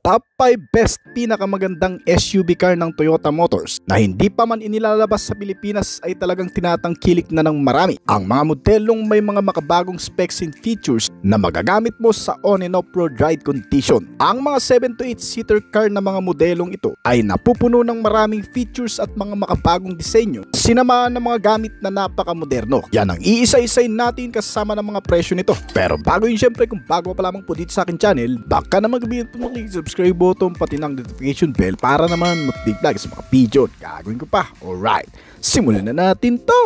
Top 5 best pinakamagandang SUV car ng Toyota Motors na hindi pa man inilalabas sa Pilipinas ay talagang tinatangkilik na ng marami. Ang mga modelong may mga makabagong specs and features na magagamit mo sa on and off-road ride condition. Ang mga 7 to 8 seater car na mga modelong ito ay napupuno ng maraming features at mga makabagong disenyo, sinamaan ng mga gamit na napakamoderno. Yan ang iisa-isay natin kasama ng mga presyo nito. Pero bago yun, syempre kung bago pa lamang po dito sa akin channel, baka na mag-subscribe button pati ng notification bell para naman mag-update lagi sa mga video gagawin ko pa. Alright, simulan na natin to!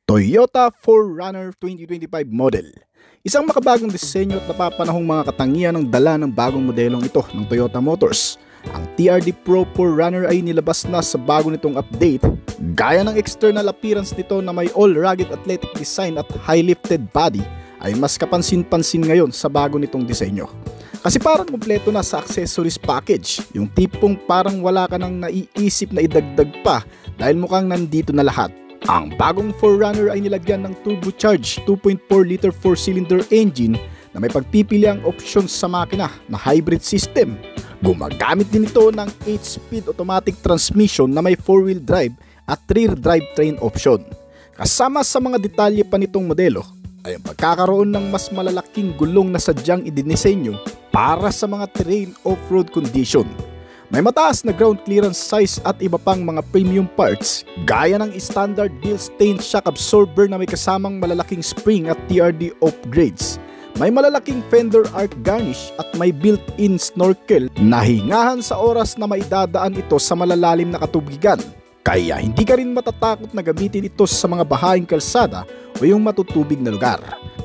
Toyota 4Runner 2025 model. Isang makabagong disenyo at napapanahong mga katangian ng dala ng bagong modelong ito ng Toyota Motors. Ang TRD Pro 4Runner ay nilabas na sa bago nitong update, gaya ng external appearance nito na may all-rugged athletic design at high-lifted body ay mas kapansin-pansin ngayon sa bago nitong disenyo. Kasi parang kumpleto na sa accessories package, yung tipong parang wala ka nang naiisip na idagdag pa dahil mukhang nandito na lahat. Ang bagong 4Runner ay nilagyan ng turbocharged 2.4-liter 4-cylinder engine na may pagpipiliang opsyon sa makina na hybrid system. Gumagamit din ito ng 8-speed automatic transmission na may 4-wheel drive at rear drivetrain option. Kasama sa mga detalye pa nitong modelo ay ang pagkakaroon ng mas malalaking gulong na sadyang idinisenyo para sa mga terrain off-road condition. May mataas na ground clearance size at iba pang mga premium parts gaya ng standard Bilstein shock absorber na may kasamang malalaking spring at TRD upgrades. May malalaking fender arc garnish at may built-in snorkel na hingahan sa oras na maidadaan ito sa malalalim na katubigan. Kaya hindi ka rin matatakot na gamitin ito sa mga bahaing kalsada o yung matutubig na lugar.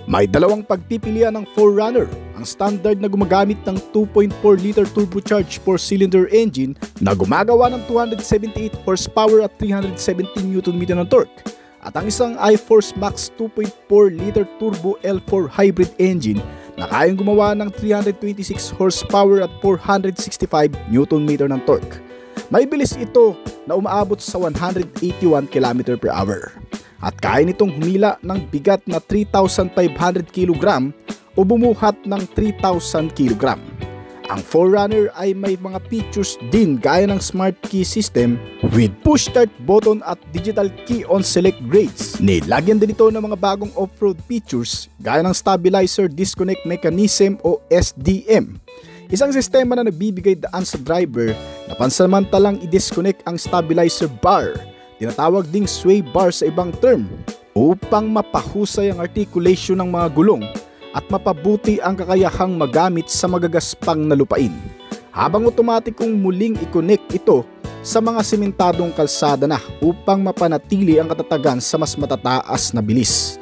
May dalawang pagpipilian ng 4Runner, ang standard na gumagamit ng 2.4-liter turbocharged 4-cylinder engine na gumagawa ng 278 horsepower at 317 Nm ng torque. At ang isang iForce Max 2.4-liter turbo L4 hybrid engine na kayang gumawa ng 326 horsepower at 465 Nm ng torque. May bilis ito na umaabot sa 181 km/h. At kaya nitong humila ng bigat na 3,500 kg o bumuhat ng 3,000 kg. Ang 4Runner ay may mga features din gaya ng smart key system with push start button at digital key on select grades. Nilagyan din ito ng mga bagong off-road features gaya ng stabilizer disconnect mechanism o SDM. Isang sistema na nagbibigay daan sa driver na pansamantalang i-disconnect ang stabilizer bar, tinatawag ding sway bar sa ibang term, upang mapahusay ang articulation ng mga gulong at mapabuti ang kakayahang magamit sa magagaspang na lupain, habang otomatikong muling i-connect ito sa mga simentadong kalsada na upang mapanatili ang katatagan sa mas matataas na bilis.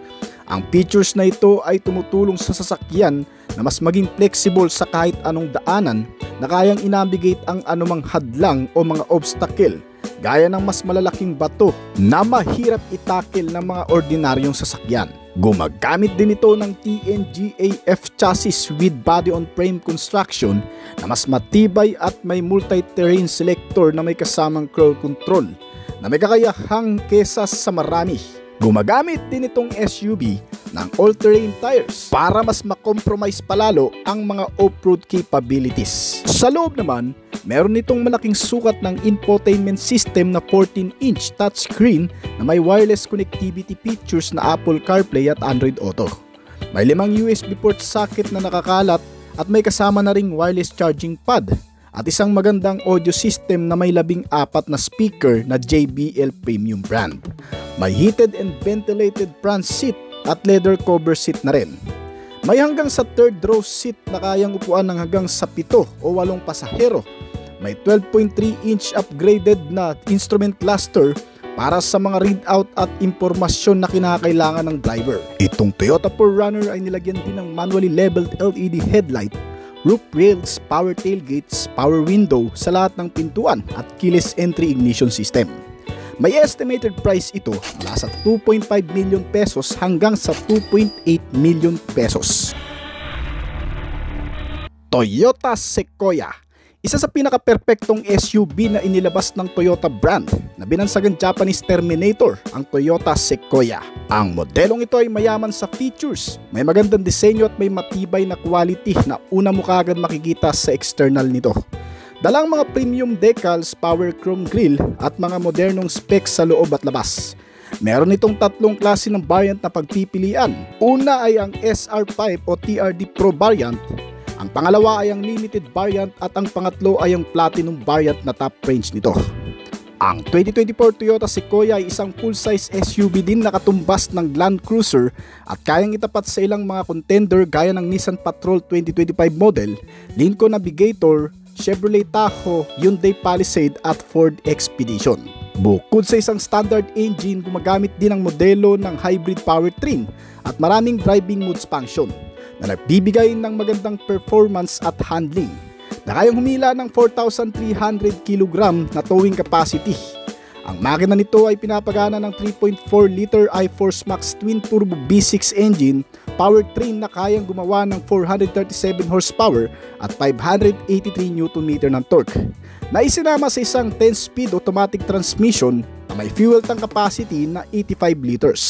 Ang features na ito ay tumutulong sa sasakyan na mas maging flexible sa kahit anong daanan na kayang i-navigate ang anumang hadlang o mga obstacle gaya ng mas malalaking bato na mahirap itakil ng mga ordinaryong sasakyan. Gumagamit din ito ng TNGA-F chassis with body-on-frame construction na mas matibay at may multi-terrain selector na may kasamang cruise control na may kakayahang kesa sa marami. Gumagamit din itong SUV ng all-terrain tires para mas makompromise palalo ang mga off-road capabilities. Sa loob naman, meron itong malaking sukat ng infotainment system na 14-inch touchscreen na may wireless connectivity features na Apple CarPlay at Android Auto. May 5 USB port socket na nakakalat at may kasama na ring wireless charging pad at isang magandang audio system na may 14 na speaker na JBL premium brand. May heated and ventilated front seat at leather cover seat na rin. May hanggang sa third row seat na kayang upuan ng hanggang sa 7 o 8 pasahero. May 12.3-inch upgraded na instrument cluster para sa mga readout at impormasyon na kinakailangan ng driver. Itong Toyota 4Runner ay nilagyan din ng manually leveled LED headlight, roof rails, power tailgates, power window sa lahat ng pintuan at keyless entry ignition system. May estimated price ito mula sa 2.5 million pesos hanggang sa 2.8 million pesos. Toyota Sequoia. Isa sa pinaka-perpektong SUV na inilabas ng Toyota brand na binansagang Japanese Terminator, ang Toyota Sequoia. Ang modelong ito ay mayaman sa features, may magandang disenyo at may matibay na quality na una mo kagad makikita sa external nito. Dalang mga premium decals, power chrome grille at mga modernong specs sa loob at labas. Meron itong tatlong klase ng variant na pagpipilian. Una ay ang SR5 o TRD Pro variant. Ang pangalawa ay ang limited variant at ang pangatlo ay ang platinum variant na top range nito. Ang 2024 Toyota Sequoia ay isang full-size SUV din na katumbas ng Land Cruiser at kayang itapat sa ilang mga contender gaya ng Nissan Patrol 2025 model, Lincoln Navigator, Chevrolet Tahoe, Hyundai Palisade at Ford Expedition. Bukod sa isang standard engine, gumagamit din ang modelo ng hybrid powertrain at maraming driving modes function na nagbibigay ng magandang performance at handling na kayang humila ng 4,300 kg na towing capacity. Ang makina nito ay pinapagana ng 3.4 liter I-Force Max Twin Turbo V6 engine powertrain na kayang gumawa ng 437 horsepower at 583 Nm ng torque na isinama sa isang 10-speed automatic transmission na may fuel tank capacity na 85 liters.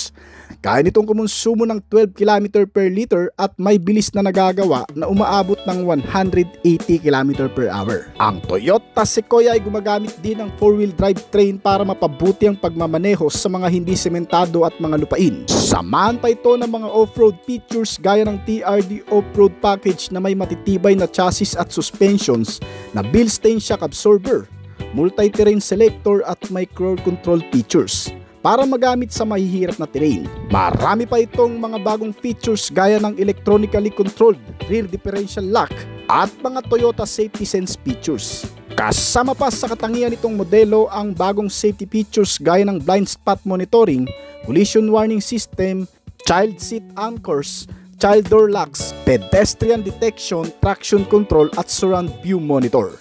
Kaya nitong kumonsumo ng 12 km per liter at may bilis na nagagawa na umaabot ng 180 km per hour. Ang Toyota Sequoia ay gumagamit din ng 4-wheel drive train para mapabuti ang pagmamaneho sa mga hindi sementado at mga lupain. Samahan pa ito ng mga off-road features gaya ng TRD Off-Road Package na may matitibay na chassis at suspensions na Bilstein shock absorber, multi-terrain selector at micro control features para magamit sa mahihirap na terrain. Marami pa itong mga bagong features gaya ng electronically controlled rear differential lock at mga Toyota Safety Sense features. Kasama pa sa katangian nitong modelo ang bagong safety features gaya ng blind spot monitoring, collision warning system, child seat anchors, child door locks, pedestrian detection, traction control at surround view monitor.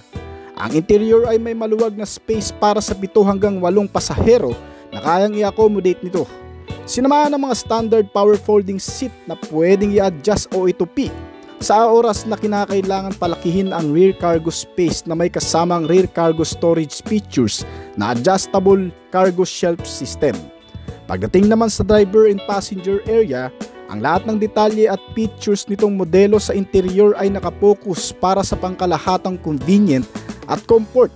Ang interior ay may maluwag na space para sa 7 hanggang 8 pasahero na kayang i-accommodate nito. Sinamahan ng mga standard power folding seat na pwedeng i-adjust o itupi sa oras na kinakailangan palakihin ang rear cargo space na may kasamang rear cargo storage features na adjustable cargo shelf system. Pagdating naman sa driver and passenger area, ang lahat ng detalye at features nitong modelo sa interior ay nakapokus para sa pangkalahatang convenient at comfort.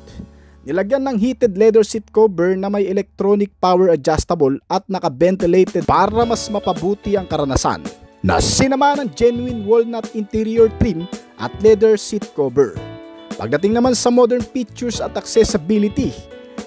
Nilagyan ng heated leather seat cover na may electronic power adjustable at naka-ventilated para mas mapabuti ang karanasan, na sinama ng genuine walnut interior trim at leather seat cover. Pagdating naman sa modern features at accessibility,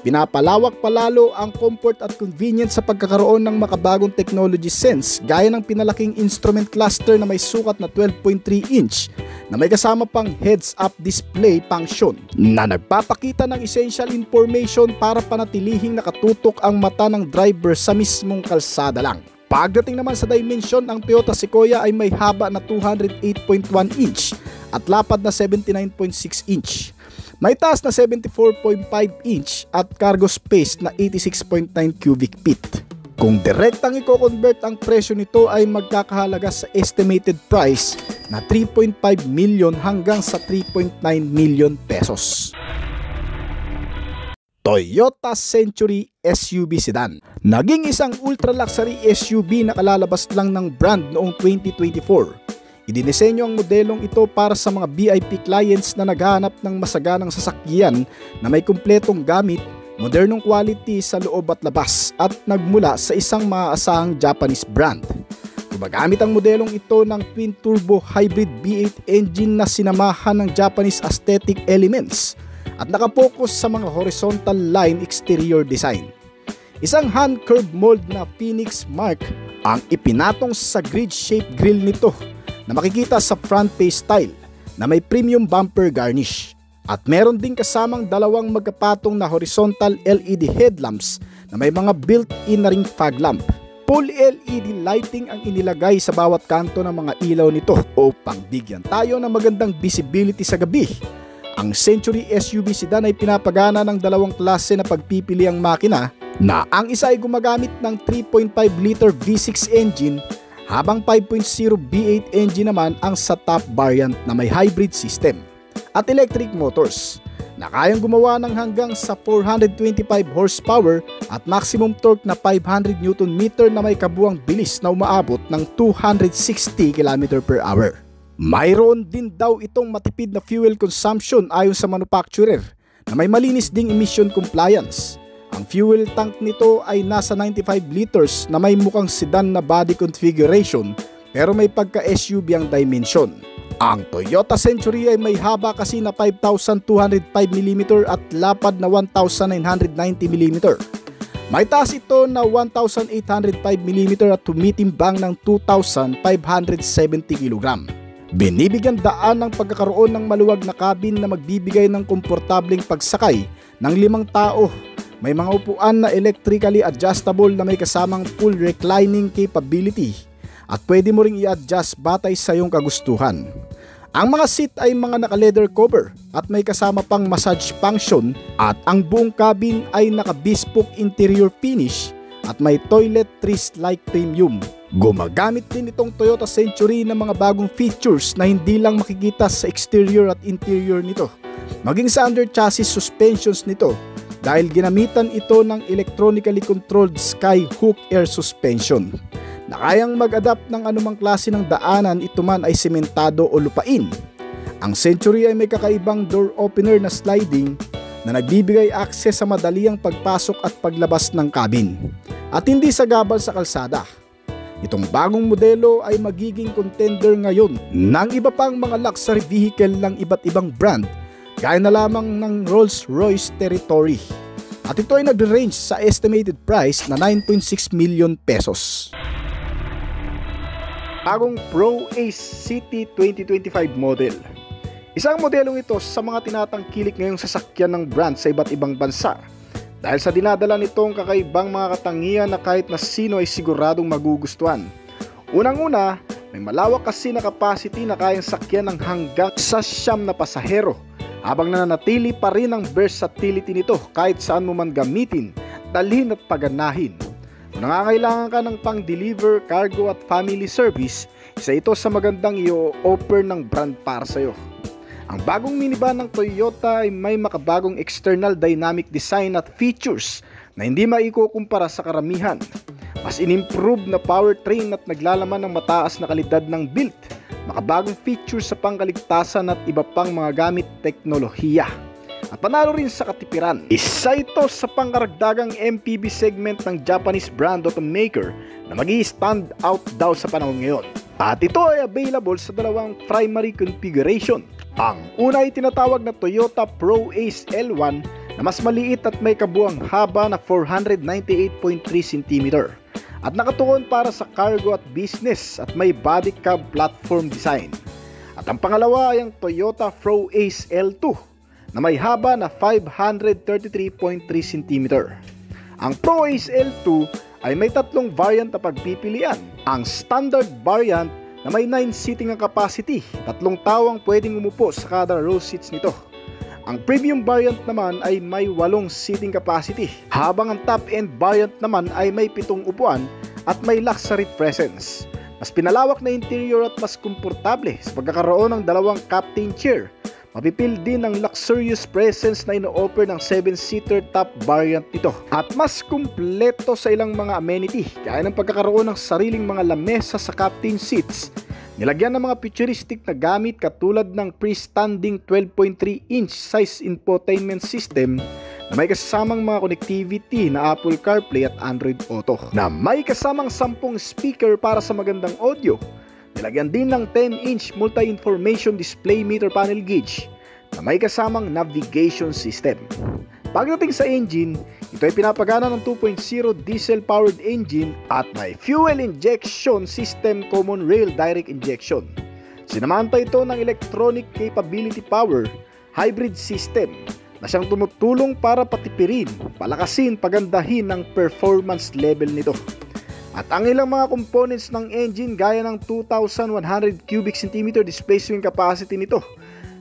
pinapalawak palalo ang comfort at convenience sa pagkakaroon ng makabagong technology sense gaya ng pinalaking instrument cluster na may sukat na 12.3 inch na may kasama pang heads-up display function na nagpapakita ng essential information para panatilihing nakatutok ang mata ng driver sa mismong kalsada lang. Pagdating naman sa dimension, ang Toyota Sequoia ay may haba na 208.1 inch at lapad na 79.6 inch. May taas na 74.5 inch at cargo space na 86.9 cubic feet. Kung direktang i-convert ang presyo nito ay magkakahalaga sa estimated price na 3.5 million hanggang sa 3.9 million pesos. Toyota Century SUV Sedan. Naging isang ultra-luxury SUV na kalalabas lang ng brand noong 2024. Idinisenyo ang modelong ito para sa mga VIP clients na naghahanap ng masaganang sasakyan na may kumpletong gamit, modernong quality sa loob at labas at nagmula sa isang maaasahang Japanese brand. Gumagamit ang modelong ito ng twin turbo hybrid V8 engine na sinamahan ng Japanese aesthetic elements at nakapokus sa mga horizontal line exterior design. Isang hand-curved mold na Phoenix Mark ang ipinatong sa grid-shaped grille nito na makikita sa front face style na may premium bumper garnish. At meron din kasamang dalawang magkapatong na horizontal LED headlamps na may mga built-in na ring fog lamp. Full LED lighting ang inilagay sa bawat kanto ng mga ilaw nito upang bigyan tayo ng magandang visibility sa gabi. Ang Century SUV Sedan ay pinapagana ng dalawang klase na pagpipili ang makina na ang isa ay gumagamit ng 3.5 liter V6 engine habang 5.0 V8 engine naman ang sa top variant na may hybrid system. at electric motors na kayang gumawa ng hanggang sa 425 horsepower at maximum torque na 500 Nm na may kabuuang bilis na umaabot ng 260 km/h. Mayroon din daw itong matipid na fuel consumption ayon sa manufacturer na may malinis ding emission compliance. Ang fuel tank nito ay nasa 95 liters na may mukhang sedan na body configuration pero may pagka-SUV ang dimension. Ang Toyota Century ay may haba kasi na 5,205mm at lapad na 1,990mm. May taas ito na 1,805mm at tumitimbang ng 2,570kg. Binibigyan daan ng pagkakaroon ng maluwag na cabin na magbibigay ng komportableng pagsakay ng 5 tao. May mga upuan na electrically adjustable na may kasamang full reclining capability at pwede mo ring i-adjust batay sa iyong kagustuhan. Ang mga seat ay mga naka-leather cover at may kasama pang massage function at ang buong cabin ay naka-bespoke interior finish at may toilet trees-like premium. Gumagamit din itong Toyota Century ng mga bagong features na hindi lang makikita sa exterior at interior nito, maging sa under chassis suspensions nito dahil ginamitan ito ng electronically controlled skyhook air suspension na kayang mag-adapt ng anumang klase ng daanan, ito man ay sementado o lupain. Ang Century ay may kakaibang door opener na sliding na nagbibigay access sa madaliang pagpasok at paglabas ng cabin at hindi sagabal sa kalsada. Itong bagong modelo ay magiging contender ngayon ng iba pang mga luxury vehicle ng iba't ibang brand gaya na lamang ng Rolls-Royce Territory. At ito ay nag-range sa estimated price na 9.6 million pesos. Bagong Pro Ace City 2025 model. Isang modelong ito sa mga tinatangkilik ngayong sasakyan ng brand sa iba't ibang bansa dahil sa dinadala nitong kakaibang mga katangian na kahit na sino ay siguradong magugustuhan. Unang-una, may malawak kasi na capacity na kayang sakyan ng hanggang sa 9 na pasahero habang nananatili pa rin ang versatility nito kahit saan mo man gamitin, dalhin at paganahin. Kung nangangailangan ka ng pang-deliver, cargo at family service, isa ito sa magandang i-offer ng brand para sa iyo. Ang bagong minivan ng Toyota ay may makabagong external dynamic design at features na hindi maikukumpara sa karamihan. Mas in-improve na powertrain at naglalaman ng mataas na kalidad ng build, makabagong features sa pangkaligtasan at iba pang mga gamit teknolohiya. At panalo rin sa katipiran. Isa ito sa pangkaragdagang MPV segment ng Japanese brand automaker na mag-i-stand out daw sa panahon ngayon. At ito ay available sa dalawang primary configuration. Ang una ay tinatawag na Toyota Pro Ace L1 na mas maliit at may kabuuang haba na 498.3 cm at nakatuon para sa cargo at business at may body cab platform design. At ang pangalawa ay ang Toyota Pro Ace L2 na may haba na 533.3 cm. Ang Pro Ace L2 ay may tatlong variant na pagpipilian. Ang standard variant na may 9 seating ang capacity, 3 tao ang pwedeng umupo sa kada row seats nito. Ang premium variant naman ay may 8 seating capacity, habang ang top-end variant naman ay may 7 upuan at may luxury presence. Mas pinalawak na interior at mas komportable sa pagkakaroon ng 2 captain chair. Mapipil din ang luxurious presence na ino-offer ng 7-seater top variant nito. At mas kumpleto sa ilang mga amenity, gaya ng pagkakaroon ng sariling mga lamesa sa captain seats. Nilagyan ng mga futuristic na gamit katulad ng freestanding 12.3-inch size infotainment system na may kasamang mga connectivity na Apple CarPlay at Android Auto. Na may kasamang 10 speaker para sa magandang audio. Nilagyan din ng 10-inch multi-information display meter panel gauge na may kasamang navigation system. Pagdating sa engine, ito ay pinapagana ng 2.0 diesel-powered engine at may fuel injection system common rail direct injection. Sinamanta ito ng electronic capability power hybrid system na siyang tumutulong para patipirin, palakasin, pagandahin ang performance level nito. At ang ilang mga components ng engine gaya ng 2,100 cubic centimeter displacement capacity nito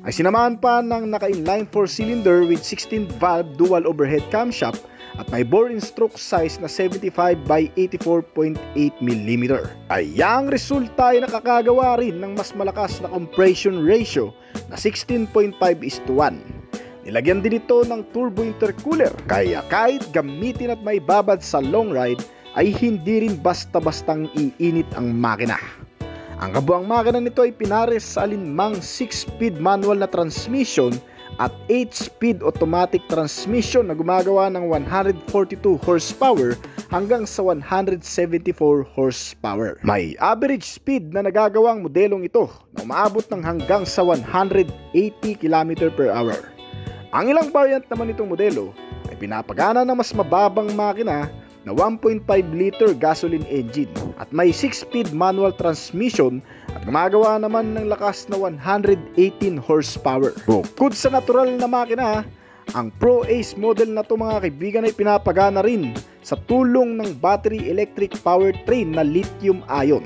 ay sinamahan pa ng naka-inline 4-cylinder with 16-valve dual overhead camshaft at may bore and stroke size na 75 by 84.8 mm. Kaya ang resulta ay nakakagawa rin ng mas malakas na compression ratio na 16.5:1. Nilagyan din ito ng turbo intercooler, kaya kahit gamitin at may babad sa long ride ay hindi rin basta-bastang iinit ang makina. Ang kabuang makina nito ay pinares sa alinmang 6-speed manual na transmission at 8-speed automatic transmission na gumagawa ng 142 horsepower hanggang sa 174 horsepower. May average speed na nagagawang modelong ito na umaabot ng hanggang sa 180 km/h. Ang ilang variant naman itong modelo ay pinapagana ng mas mababang makina na 1.5 liter gasoline engine at may 6-speed manual transmission at gumagawa naman ng lakas na 118 horsepower. Bukod sa natural na makina, ang Pro Ace model na ito mga kaibigan ay pinapagana rin sa tulong ng battery electric powertrain na lithium ion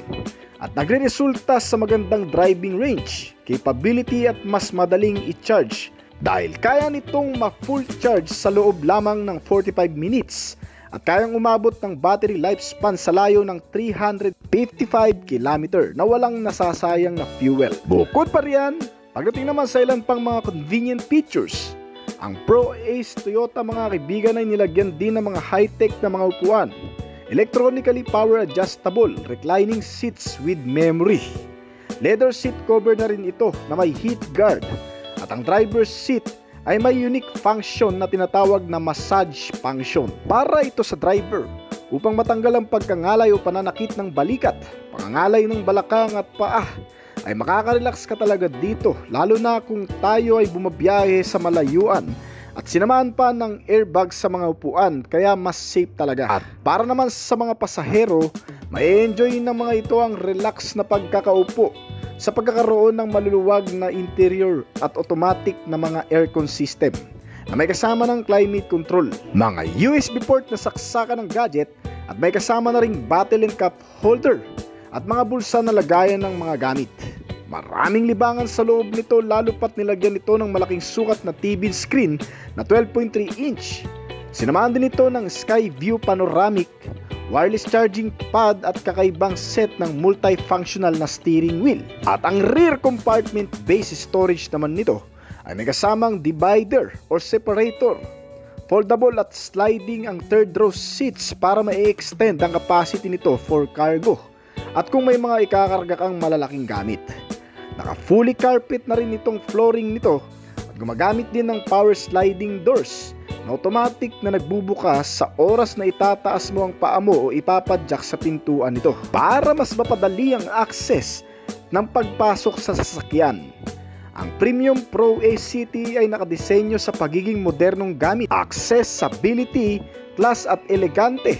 at nagre-resulta sa magandang driving range, capability at mas madaling i-charge dahil kaya nitong ma-full charge sa loob lamang ng 45 minutes at kayang umabot ng battery lifespan sa layo ng 355 km na walang nasasayang na fuel. Bukod pa riyan, pagdating naman sa ilan pang mga convenient features, ang Pro Ace Toyota mga kaibigan ay nilagyan din ng mga high-tech na mga upuan, electronically power adjustable reclining seats with memory, leather seat cover na rin ito na may heat guard, at ang driver's seat ay may unique function na tinatawag na massage function para ito sa driver upang matanggal ang pagkangalay o pananakit ng balikat, pangangalay ng balakang at paa. Ay makaka-relax ka talaga dito, lalo na kung tayo ay bumabiyahe sa malayuan at sinamahan pa ng airbag sa mga upuan, kaya mas safe talaga. At para naman sa mga pasahero, may enjoy ng mga ito ang relax na pagkakaupo sa pagkakaroon ng maluluwag na interior at automatic na mga aircon system na may kasama ng climate control, mga USB port na saksakan ng gadget at may kasama na ring bottle and cup holder at mga bulsa na lagayan ng mga gamit. Maraming libangan sa loob nito, lalo pat nilagyan ito ng malaking sukat na TV screen na 12.3 inch. Sinamahan din ito ng Sky View Panoramic, wireless charging pad at kakaibang set ng multifunctional na steering wheel. At ang rear compartment base storage naman nito ay may kasamang divider or separator, foldable at sliding ang third row seats para ma-extend ang capacity nito for cargo at kung may mga ikakarga kang malalaking gamit. Naka fully carpet na rin itong flooring nito at gumagamit din ng power sliding doors na automatic na nagbubukas sa oras na itataas mo ang paa mo o ipapadyak sa pintuan nito para mas mapadali ang access ng pagpasok sa sasakyan. Ang Premium Pro Ace City ay nakadisenyo sa pagiging modernong gamit, accessibility, class at elegante.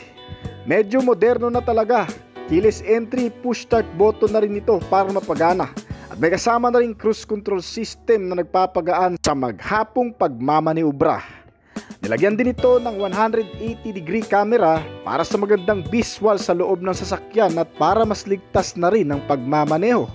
Medyo moderno na talaga. Keyless entry, push start button na rin ito para mapagana. At may kasama na rin cruise control system na nagpapagaan sa maghapong pagmamaniubra. Nilagyan din ito ng 180-degree camera para sa magandang visual sa loob ng sasakyan at para mas ligtas na rin ang pagmamaneho.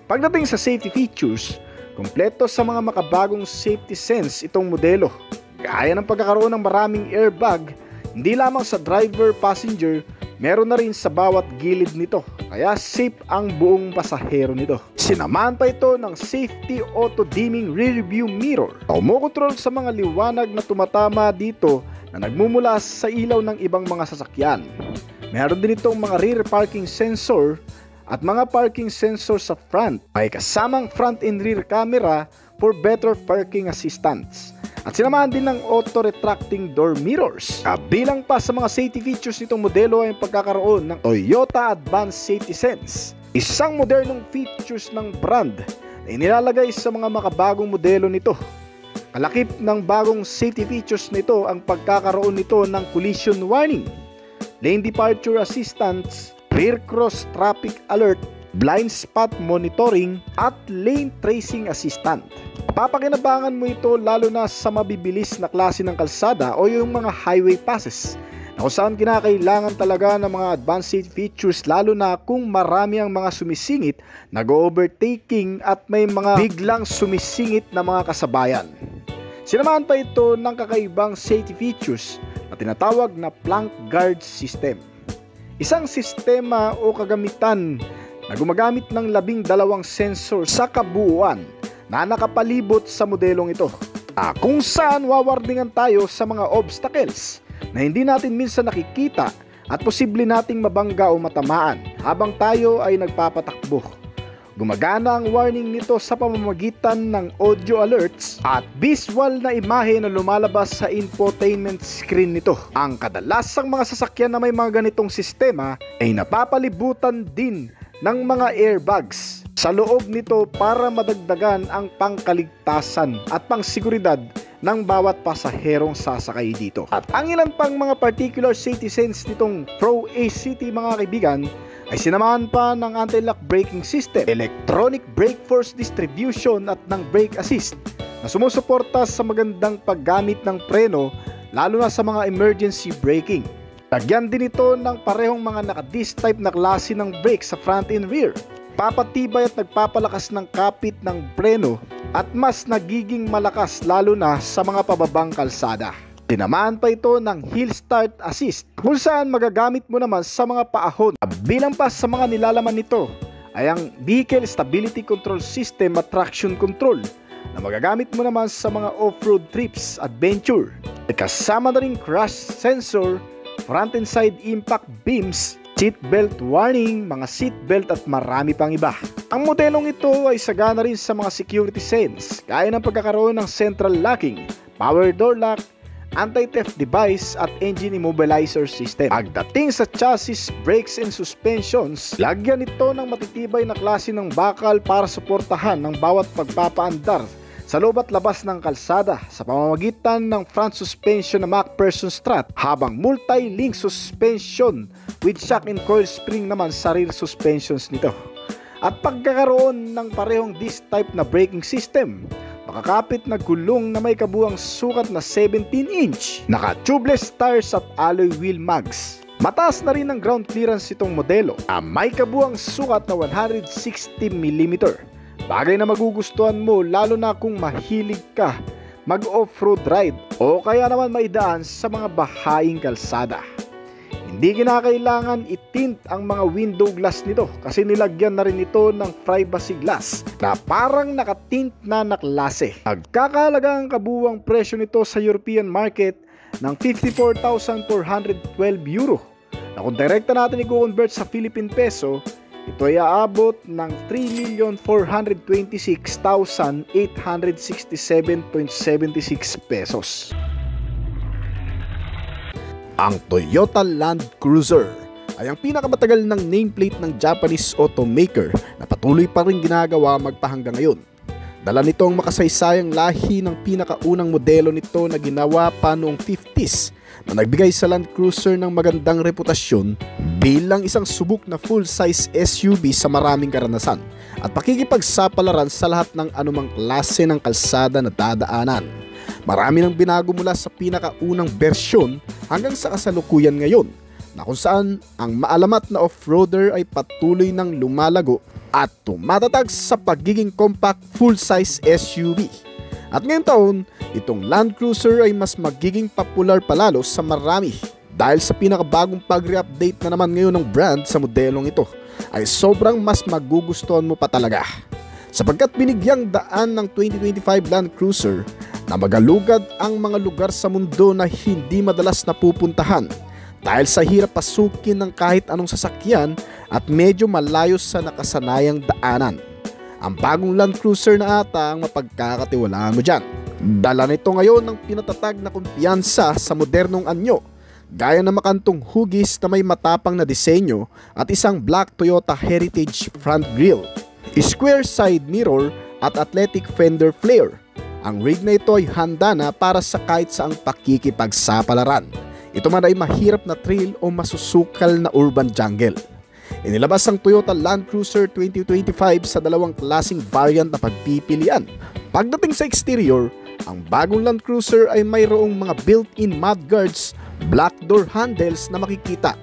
Pagdating sa safety features, kumpleto sa mga makabagong safety sense itong modelo. Gaya ng pagkakaroon ng maraming airbag, hindi lamang sa driver, passenger, meron na rin sa bawat gilid nito, kaya safe ang buong pasahero nito. Sinamahan pa ito ng safety auto-dimming rear view mirror na kumokontrol sa mga liwanag na tumatama dito na nagmumula sa ilaw ng ibang mga sasakyan. Meron din itong mga rear parking sensor at mga parking sensor sa front. May kasamang front and rear camera for better parking assistance. At sinamahan din ng auto-retracting door mirrors. Kabilang pa sa mga safety features nitong modelo ay ang pagkakaroon ng Toyota Advanced Safety Sense, isang modernong features ng brand na inilalagay sa mga makabagong modelo nito. Kalakip ng bagong safety features nito ang pagkakaroon nito ng collision warning, lane departure assistance, rear cross traffic alert, blind spot monitoring at lane tracing assistant. Papakinabangan mo ito lalo na sa mabibilis na klase ng kalsada o yung mga highway passes na kung saan kinakailangan talaga ng mga advanced safety features, lalo na kung marami ang mga sumisingit, nag-overtaking at may mga biglang sumisingit na mga kasabayan. Sinamahan pa ito ng kakaibang safety features na tinatawag na plank guard system. Isang sistema o kagamitan na gumagamit ng 12 sensor sa kabuuan na nakapalibot sa modelong ito. Kung saan wawardingan tayo sa mga obstacles na hindi natin minsan nakikita at posible nating mabangga o matamaan habang tayo ay nagpapatakbo. Gumagana ang warning nito sa pamamagitan ng audio alerts at visual na imahe na lumalabas sa infotainment screen nito. Ang kadalasang mga sasakyan na may mga ganitong sistema ay napapalibutan din ng mga airbags sa loob nito para madagdagan ang pangkaligtasan at pangsiguridad ng bawat pasaherong sasakay dito. At ang ilan pang mga particular safety sense nitong Pro ACT mga kaibigan ay sinamahan pa ng anti-lock braking system, electronic brake force distribution at ng brake assist na sumusuporta sa magandang paggamit ng preno lalo na sa mga emergency braking. Lagyan din ito ng parehong mga naka-disc type na klase ng brake sa front and rear. Papatibay at nagpapalakas ng kapit ng preno at mas nagiging malakas lalo na sa mga pababang kalsada. Tinamaan pa ito ng hill start assist kung saan magagamit mo naman sa mga paahon. Bilang pa sa mga nilalaman nito ay ang vehicle stability control system at traction control na magagamit mo naman sa mga off-road trips adventure. Kasama na rin crash sensor, front and side impact beams, seat belt warning, mga seat belt at marami pang iba. Ang modelong ito ay sagana rin sa mga security sense gaya ng pagkakaroon ng central locking, power door lock, anti-theft device at engine immobilizer system. Pagdating sa chassis, brakes and suspensions, lagyan ito ng matitibay na klase ng bakal para suportahan ng bawat pagpapaandar sa loob at labas ng kalsada sa pamamagitan ng front suspension na MacPherson strut, habang multi-link suspension with shock and coil spring naman sa rear suspensions nito. At pagkakaroon ng parehong disc type na braking system, makakapit na gulong na may kabuuang sukat na 17-inch, naka-tubeless tires at alloy wheel mags. Mataas na rin ang ground clearance itong modelo, may kabuuang sukat na 160mm. Bagay na magugustuhan mo lalo na kung mahilig ka mag-off-road ride o kaya naman maidaan sa mga bahaing kalsada. Hindi kinakailangan itint ang mga window glass nito kasi nilagyan na rin ito ng privacy glass na parang nakatint na naklase. Nagkakahalaga ang kabuuang presyo nito sa European market ng 54,412 euro na kung direkta natin i-convert sa Philippine peso, ito ay aabot ng 3,426,867.76 pesos. Ang Toyota Land Cruiser ay ang pinakamatagal ng nameplate ng Japanese automaker na patuloy pa rin ginagawa magpahanggang ngayon. Dala nito ang makasaysayang lahi ng pinakaunang modelo nito na ginawa pa noong 50s na nagbigay sa Land Cruiser ng magandang reputasyon bilang isang subok na full-size SUV sa maraming karanasan at pakikipagsapalaran sa lahat ng anumang klase ng kalsada na dadaanan. Marami nang binago mula sa pinakaunang bersyon hanggang sa kasalukuyan ngayon na kung saan ang maalamat na off-roader ay patuloy nang lumalago at tumatatag sa pagiging compact full-size SUV. At ngayong taon, itong Land Cruiser ay mas magiging popular palalo sa marami dahil sa pinakabagong pag-re-update na naman ngayon ng brand sa modelong ito ay sobrang mas magugustuhan mo pa talaga. Sapagkat binigyang daan ng 2025 Land Cruiser na magalugad ang mga lugar sa mundo na hindi madalas napupuntahan dahil sa hirap pasukin ng kahit anong sasakyan at medyo malayo sa nakasanayang daanan. Ang bagong Land Cruiser na ata ang mapagkakatiwalaan mo dyan. Dala nito ngayon ng pinatatag na kumpiyansa sa modernong anyo, gaya ng makantong hugis na may matapang na disenyo at isang black Toyota Heritage front grille, square side mirror at athletic fender flare. Ang rig na ito ay handa na para sa kahit saang pakikipagsapalaran. Ito man ay mahirap na trail o masusukal na urban jungle. Inilabas ang Toyota Land Cruiser 2025 sa dalawang klaseng variant na pagpipilian. Pagdating sa exterior, ang bagong Land Cruiser ay mayroong mga built-in mudguards, black door handles na makikita.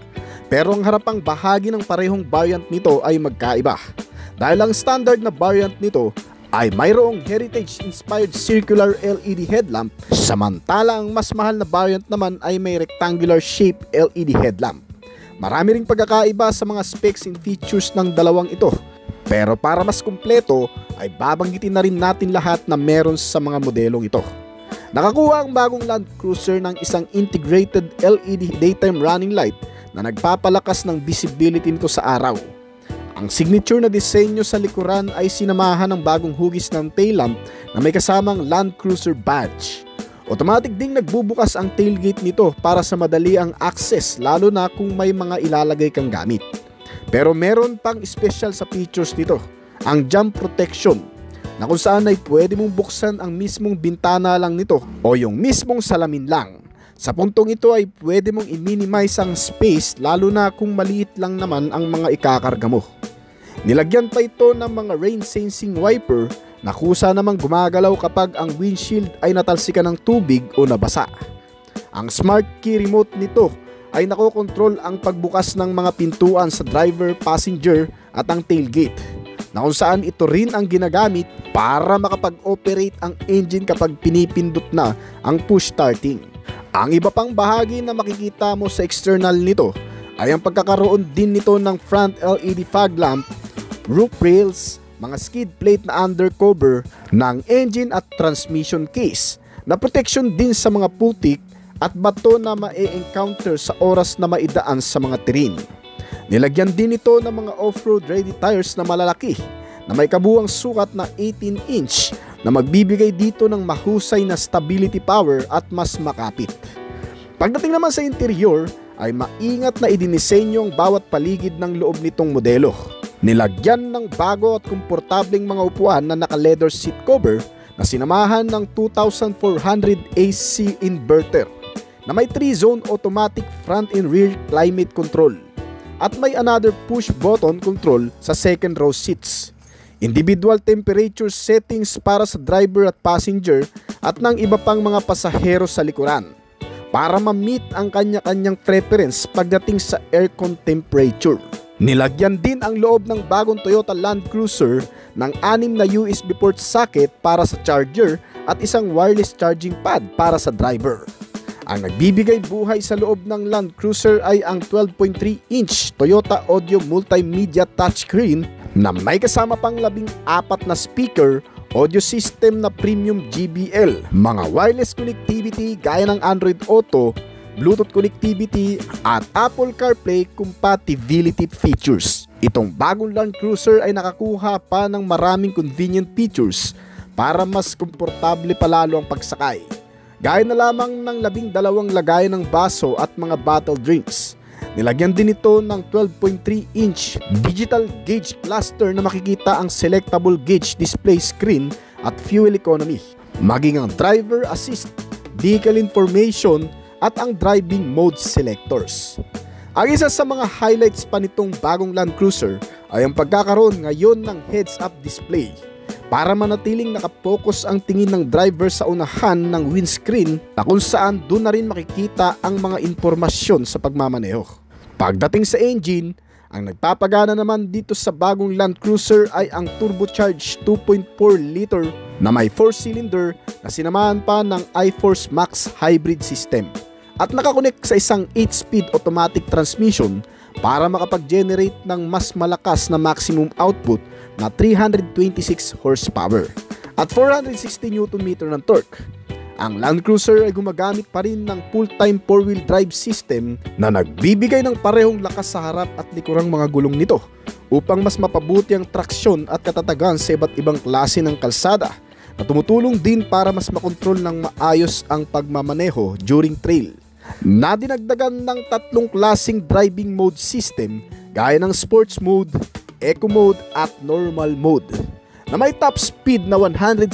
Pero ang harapang bahagi ng parehong variant nito ay magkaiba. Dahil ang standard na variant nito ay mayroong heritage-inspired circular LED headlamp, samantala ang mas mahal na variant naman ay may rectangular shape LED headlamp. Marami ring pagkakaiba sa mga specs and features ng dalawang ito, pero para mas kumpleto ay babanggitin na rin natin lahat na meron sa mga modelong ito. Nakakuha ang bagong Land Cruiser ng isang integrated LED daytime running light na nagpapalakas ng visibility nito sa araw. Ang signature na disenyo sa likuran ay sinamahan ng bagong hugis ng tail lamp na may kasamang Land Cruiser badge. Automatic ding nagbubukas ang tailgate nito para sa madali ang access, lalo na kung may mga ilalagay kang gamit. Pero meron pang special sa features nito, ang jump protection, na kung saan ay pwede mong buksan ang mismong bintana lang nito o yung mismong salamin lang. Sa puntong ito ay pwede mong i-minimize ang space, lalo na kung maliit lang naman ang mga ikakarga mo. Nilagyan pa ito ng mga rain sensing wiper na kusa namang gumagalaw kapag ang windshield ay natalsikan ng tubig o nabasa. Ang smart key remote nito ay nakokontrol ang pagbukas ng mga pintuan sa driver, passenger at ang tailgate, na kung saan ito rin ang ginagamit para makapag-operate ang engine kapag pinipindot na ang push starting. Ang iba pang bahagi na makikita mo sa external nito ay ang pagkakaroon din nito ng front LED fog lamp, roof rails, mga skid plate na undercover ng engine at transmission case na protection din sa mga putik at bato na ma-encounter sa oras na maidaan sa mga terrain. Nilagyan din ito ng mga off-road ready tires na malalaki na may kabuuang sukat na 18-inch na magbibigay dito ng mahusay na stability power at mas makapit. Pagdating naman sa interior ay maingat na idinisenyo ang bawat paligid ng loob nitong modelo. Nilagyan ng bago at komportableng mga upuan na naka-leather seat cover na sinamahan ng 2,400 AC inverter na may 3-zone automatic front and rear climate control at may another push button control sa second row seats. Individual temperature settings para sa driver at passenger at ng iba pang mga pasahero sa likuran para ma-meet ang kanya-kanyang preference pagdating sa aircon temperature. Nilagyan din ang loob ng bagong Toyota Land Cruiser ng 6 na USB port socket para sa charger at isang wireless charging pad para sa driver. Ang nagbibigay buhay sa loob ng Land Cruiser ay ang 12.3-inch Toyota Audio Multimedia Touchscreen na may kasama pang 14 na speaker, audio system na premium JBL, mga wireless connectivity gaya ng Android Auto, Bluetooth connectivity at Apple CarPlay compatibility features. Itong bagong Land Cruiser ay nakakuha pa ng maraming convenient features para mas komportable palalo ang pagsakay. Gaya na lamang ng 12 lagayan ng baso at mga bottle drinks. Nilagyan din ito ng 12.3-inch digital gauge cluster na makikita ang selectable gauge display screen at fuel economy, maging ang driver assist, vehicle information at ang driving mode selectors. Ang isa sa mga highlights pa nitong bagong Land Cruiser ay ang pagkakaroon ngayon ng heads-up display para manatiling nakapokus ang tingin ng driver sa unahan ng windscreen na kung saan doon na rin makikita ang mga impormasyon sa pagmamaneho. Pagdating sa engine, ang nagpapagana naman dito sa bagong Land Cruiser ay ang turbocharged 2.4 liter na may 4-cylinder na sinamahan pa ng iForce Max hybrid system at nakakonect sa isang 8-speed automatic transmission para makapag-generate ng mas malakas na maximum output na 326 horsepower at 460 Nm ng torque. Ang Land Cruiser ay gumagamit pa rin ng full-time 4-wheel drive system na nagbibigay ng parehong lakas sa harap at likurang mga gulong nito upang mas mapabuti ang traksyon at katatagan sa iba't ibang klase ng kalsada na tumutulong din para mas makontrol ng maayos ang pagmamaneho during trail. Nadinagdagan ng 3 klaseng driving mode system gaya ng sports mode, eco mode at normal mode na may top speed na 170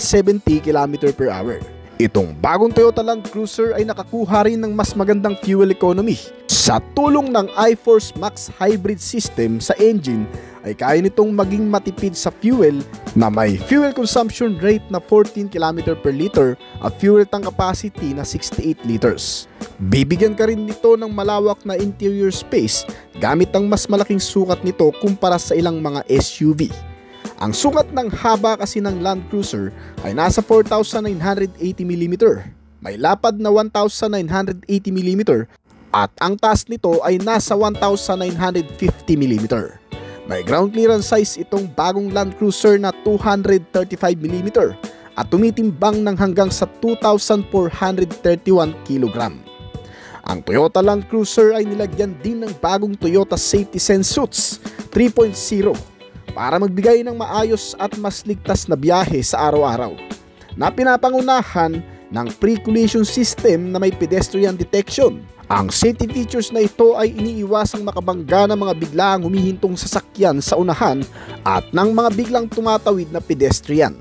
km/h. Itong bagong Toyota Land Cruiser ay nakakuha rin ng mas magandang fuel economy. Sa tulong ng iForce Max hybrid system sa engine ay kaya nitong maging matipid sa fuel na may fuel consumption rate na 14 km/L at fuel tank capacity na 68 liters. Bibigyan ka rin nito ng malawak na interior space gamit ang mas malaking sukat nito kumpara sa ilang mga SUV. Ang sukat ng haba kasi ng Land Cruiser ay nasa 4,980mm, may lapad na 1,980mm at ang taas nito ay nasa 1,950mm. May ground clearance size itong bagong Land Cruiser na 235mm at tumitimbang ng hanggang sa 2,431kg. Ang Toyota Land Cruiser ay nilagyan din ng bagong Toyota Safety Sense Suits 3.0 para magbigay ng maayos at mas ligtas na biyahe sa araw-araw, na pinapangunahan ng pre-collision system na may pedestrian detection. Ang safety features na ito ay iniiwasang makabangga ng mga biglaang humihintong sasakyan sa unahan at ng mga biglang tumatawid na pedestrian.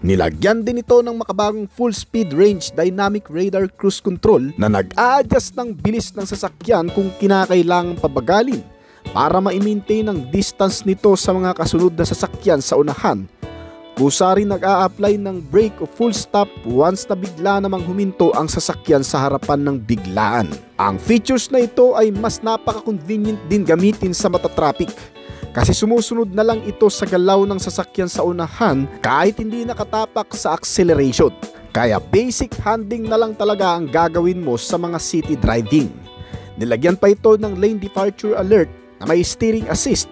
Nilagyan din ito ng makabagong full speed range dynamic radar cruise control na nag-a-adjust ng bilis ng sasakyan kung kinakailangang pabagalin para ma-maintain ang distance nito sa mga kasunod na sasakyan sa unahan. Kusa rin nag-a-apply ng brake o full stop once na bigla namang huminto ang sasakyan sa harapan ng biglaan. Ang features na ito ay mas napaka-convenient din gamitin sa mata traffic kasi sumusunod na lang ito sa galaw ng sasakyan sa unahan kahit hindi nakatapak sa acceleration. Kaya basic handling na lang talaga ang gagawin mo sa mga city driving. Nilagyan pa ito ng lane departure alert na may steering assist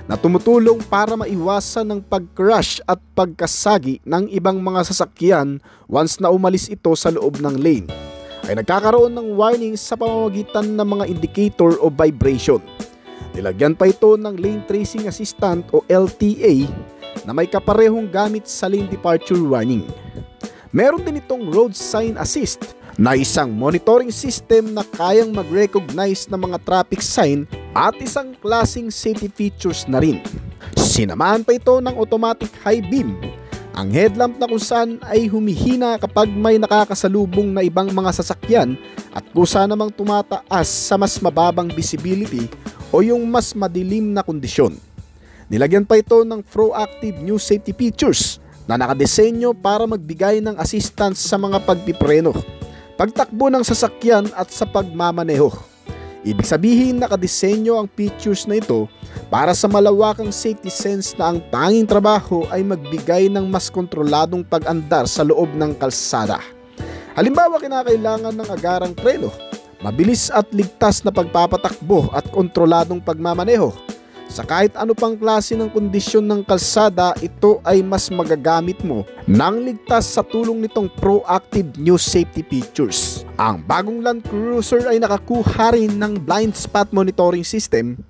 na tumutulong para maiwasan ng pag-crash at pagkasagi ng ibang mga sasakyan once na umalis ito sa loob ng lane. Ay nagkakaroon ng warning sa pamamagitan ng mga indicator o vibration. Nilagyan pa ito ng lane tracing assistant o LTA na may kaparehong gamit sa lane departure warning. Meron din itong road sign assist na isang monitoring system na kayang mag-recognize ng mga traffic sign at isang klaseng safety features na rin. Sinamahan pa ito ng automatic high beam, ang headlamp na kung saan ay humihina kapag may nakakasalubong na ibang mga sasakyan at kusa namang tumataas sa mas mababang visibility o yung mas madilim na kondisyon. Nilagyan pa ito ng proactive new safety features na nakadesenyo para magbigay ng assistance sa mga pagpipreno, pagtakbo ng sasakyan at sa pagmamaneho. Ibig sabihin nakadesenyo ang features na ito para sa malawakang safety sense na ang tanging trabaho ay magbigay ng mas kontroladong pag-andar sa loob ng kalsada. Halimbawa, kinakailangan ng agarang preno, mabilis at ligtas na pagpapatakbo at kontroladong pagmamaneho. Sa kahit ano pang klase ng kondisyon ng kalsada, ito ay mas magagamit mo nang ligtas sa tulong nitong proactive new safety features. Ang bagong Land Cruiser ay nakakuha rin ng blind spot monitoring system,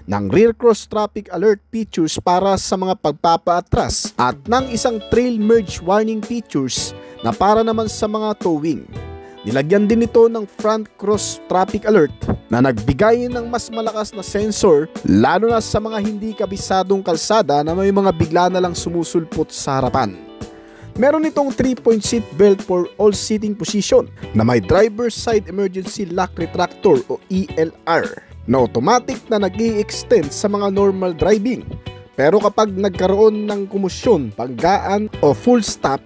ng rear cross traffic alert features para sa mga pagpapaatras at ng isang trail merge warning features na para naman sa mga towing. Nilagyan din ito ng front cross traffic alert na nagbigay ng mas malakas na sensor lalo na sa mga hindi kabisadong kalsada na may mga bigla na lang sumusulpot sa harapan. Meron itong 3-point seat belt for all seating position na may driver's side emergency lock retractor o ELR na automatic na nag-i-extend sa mga normal driving. Pero kapag nagkaroon ng kumusyon, paggaan o full stop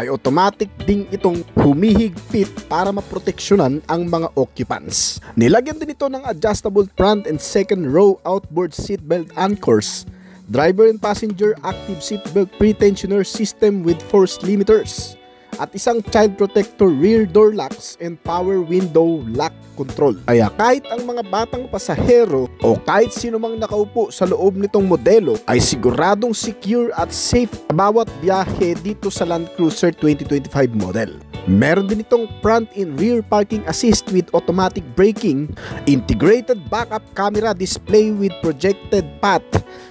ay automatic ding itong humihigpit para maproteksyonan ang mga occupants. Nilagyan din ito ng adjustable front and second row outboard seatbelt anchors, driver and passenger active seatbelt pre-tensioner system with force limiters, at isang child protector rear door locks and power window lock control. Kaya kahit ang mga batang pasahero o kahit sino mang nakaupo sa loob nitong modelo ay siguradong secure at safe sa bawat biyahe dito sa Land Cruiser 2025 model. Meron din itong front and rear parking assist with automatic braking, integrated backup camera display with projected path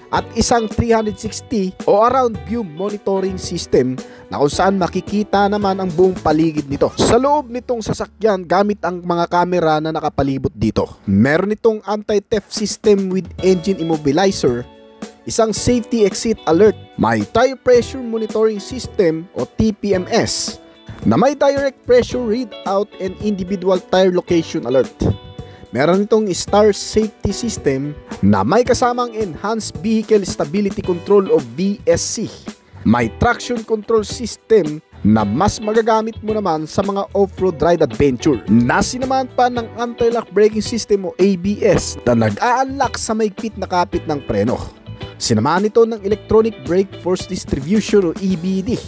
at isang 360 o around view monitoring system na kung saan makikita naman ang buong paligid nito. Sa loob nitong sasakyan gamit ang mga kamera na nakapalibot dito. Meron itong anti-theft system with engine immobilizer, isang safety exit alert, may tire pressure monitoring system o TPMS na may direct pressure readout and individual tire location alert. Meron itong Star Safety System na may kasamang Enhanced Vehicle Stability Control o VSC. May traction control system na mas magagamit mo naman sa mga off-road ride adventure. Nasinamahan pa ng anti-lock braking system o ABS na nag-a-unlock sa maigpit na kapit ng preno. Sinamahan ito ng Electronic Brake Force Distribution o EBD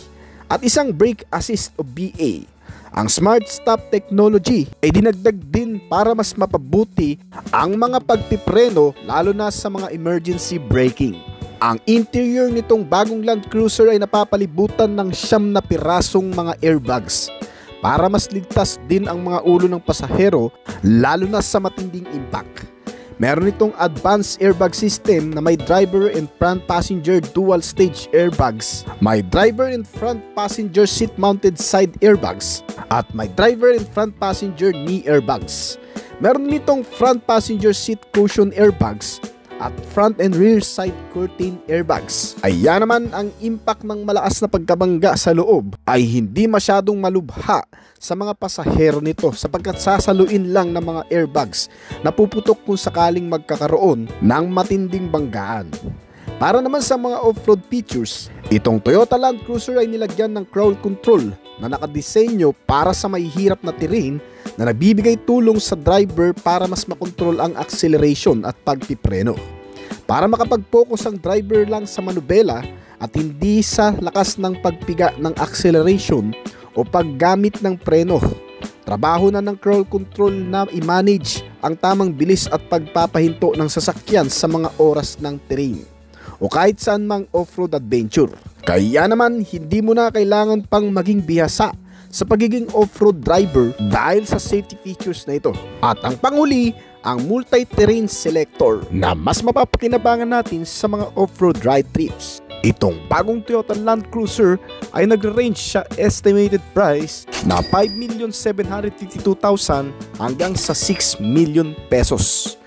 at isang Brake Assist o BA. Ang Smart Stop technology ay dinagdag din para mas mapabuti ang mga pagpipreno lalo na sa mga emergency braking. Ang interior nitong bagong Land Cruiser ay napapalibutan ng 9 na pirasong mga airbags para mas ligtas din ang mga ulo ng pasahero lalo na sa matinding impact. Meron itong advanced airbag system na may driver and front passenger dual stage airbags, may driver and front passenger seat mounted side airbags, at may driver and front passenger knee airbags. Meron nitong front passenger seat cushion airbags at front and rear side curtain airbags. Ayan naman, ang impact ng malakas na pagkabangga sa loob ay hindi masyadong malubha sa mga pasahero nito sapagkat sasaluin lang ng mga airbags na puputok kung sakaling magkakaroon ng matinding banggaan. Para naman sa mga off-road features, itong Toyota Land Cruiser ay nilagyan ng crowd control na nakadisenyo para sa mahihirap na terrain na nagbibigay tulong sa driver para mas makontrol ang acceleration at pagpipreno. Para makapag-focus ang driver lang sa manubela at hindi sa lakas ng pagpiga ng acceleration o paggamit ng preno. Trabaho na ng crowd control na i-manage ang tamang bilis at pagpapahinto ng sasakyan sa mga oras ng terrain o kahit saan mang off-road adventure. Kaya naman, hindi mo na kailangan pang maging bihasa sa pagiging off-road driver dahil sa safety features na ito. At ang panghuli, ang multi-terrain selector na mas mapapakinabangan natin sa mga off-road ride trips. Itong bagong Toyota Land Cruiser ay nagre-range sa estimated price na 5,752,000 hanggang sa 6 million pesos.